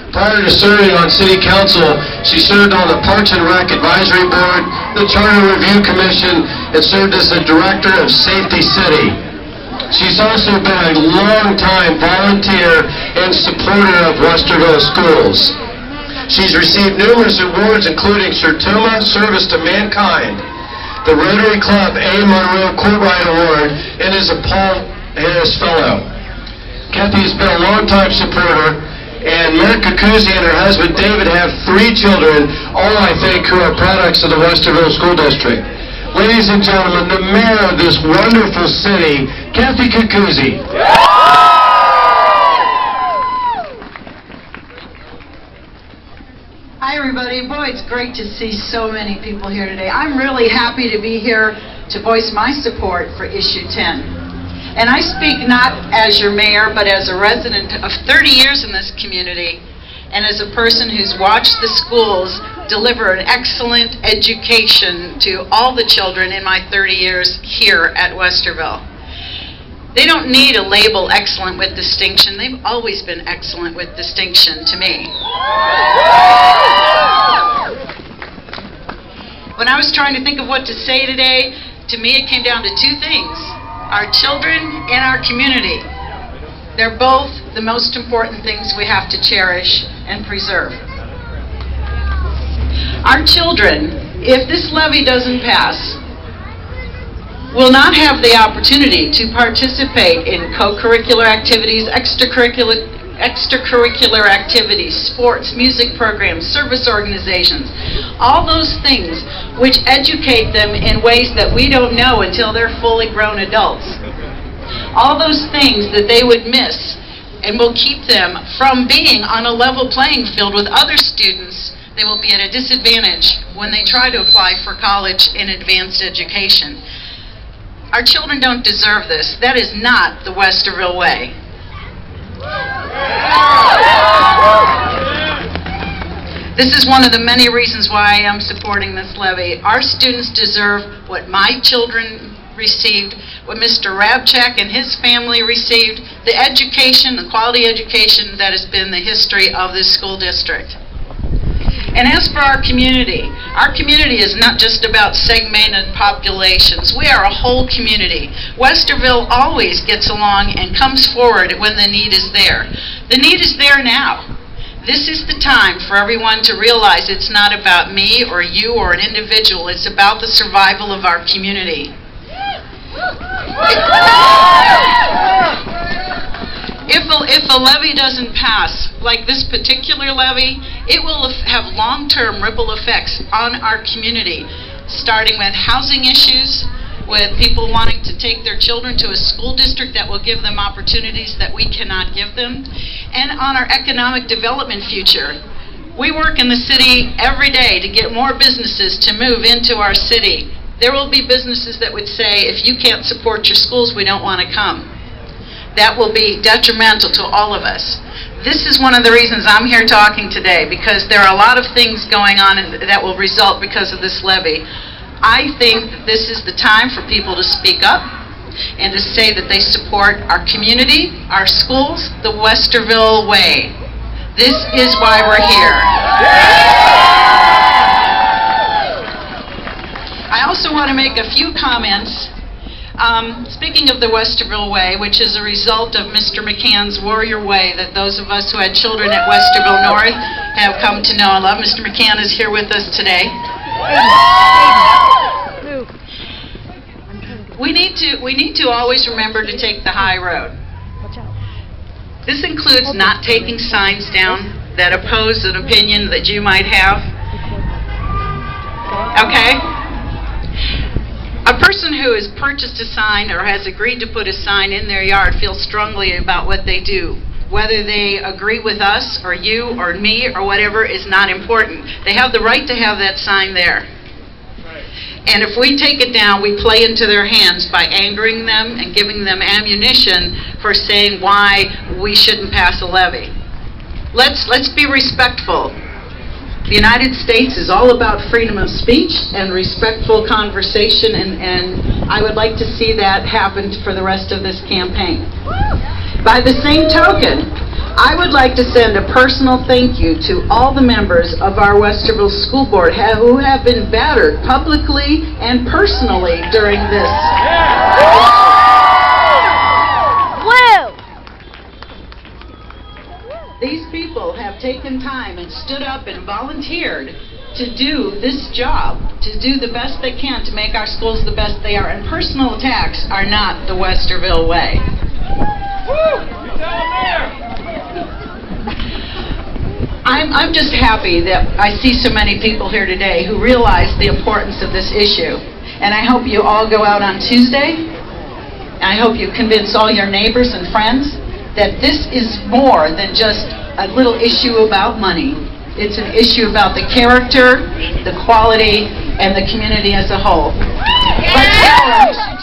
Prior to serving on City Council, she served on the Parks and Rec Advisory Board, the Charter Review Commission, and served as the Director of Safety City. She's also been a long-time volunteer and supporter of Westerville schools. She's received numerous awards, including Sir Tuma Service to Mankind, the Rotary Club A. Monroe Courtright Award, and is a Paul Harris Fellow. Kathy has been a long-time supporter, and Mayor Cocuzzi and her husband David have 3 children, all I think who are products of the Westerville School District. Ladies and gentlemen, the mayor of this wonderful city, Kathy Cocuzzi. Hi everybody. Boy, it's great to see so many people here today. I'm really happy to be here to voice my support for Issue 10. And I speak not as your mayor, but as a resident of 30 years in this community, and as a person who's watched the schools deliver an excellent education to all the children in my 30 years here at Westerville. They don't need a label excellent with distinction. They've always been excellent with distinction to me. When I was trying to think of what to say today, to me it came down to 2 things. Our children and our community. They're both the most important things we have to cherish and preserve. Our children, if this levy doesn't pass, will not have the opportunity to participate in co-curricular activities, extracurricular activities, sports, music programs, service organizations, all those things which educate them in ways that we don't know until they're fully grown adults. All those things that they would miss and will keep them from being on a level playing field with other students. They will be at a disadvantage when they try to apply for college and advanced education. Our children don't deserve this. That is not the Westerville way. This is one of the many reasons why I am supporting this levy. Our students deserve what my children received, what Mr. Rabchak and his family received, the education, the quality education that has been the history of this school district. And as for our community is not just about segmented populations. We are a whole community. Westerville always gets along and comes forward when the need is there. The need is there now. This is the time for everyone to realize it's not about me or you or an individual. It's about the survival of our community. If a levy doesn't pass, like this particular levy, it will have long-term ripple effects on our community, starting with housing issues, with people wanting to take their children to a school district that will give them opportunities that we cannot give them, and on our economic development future. We work in the city every day to get more businesses to move into our city. There will be businesses that would say, if you can't support your schools, we don't want to come. That will be detrimental to all of us. This is one of the reasons I'm here talking today, because there are a lot of things going on that will result because of this levy. I think that this is the time for people to speak up and to say that they support our community, our schools, the Westerville way. This is why we're here. I also want to make a few comments. Speaking of the Westerville way, which is a result of Mr. McCann's Warrior Way that those of us who had children at Westerville North have come to know and love. Mr. McCann is here with us today. We need to always remember to take the high road. This includes not taking signs down that oppose an opinion that you might have. Okay? A person who has purchased a sign or has agreed to put a sign in their yard feels strongly about what they do. Whether they agree with us or you or me or whatever is not important. They have the right to have that sign there. And if we take it down, we play into their hands by angering them and giving them ammunition for saying why we shouldn't pass a levy. Let's be respectful. The United States is all about freedom of speech and respectful conversation, and I would like to see that happen for the rest of this campaign. By the same token, I would like to send a personal thank you to all the members of our Westerville School Board who have been battered publicly and personally during this. These people have taken time and stood up and volunteered to do this job, to do the best they can to make our schools the best they are. And personal attacks are not the Westerville way. I'm just happy that I see so many people here today who realize the importance of this issue. And I hope you all go out on Tuesday. And I hope you convince all your neighbors and friends that this is more than just a little issue about money. It's an issue about the character, the quality, and the community as a whole. Let's challenge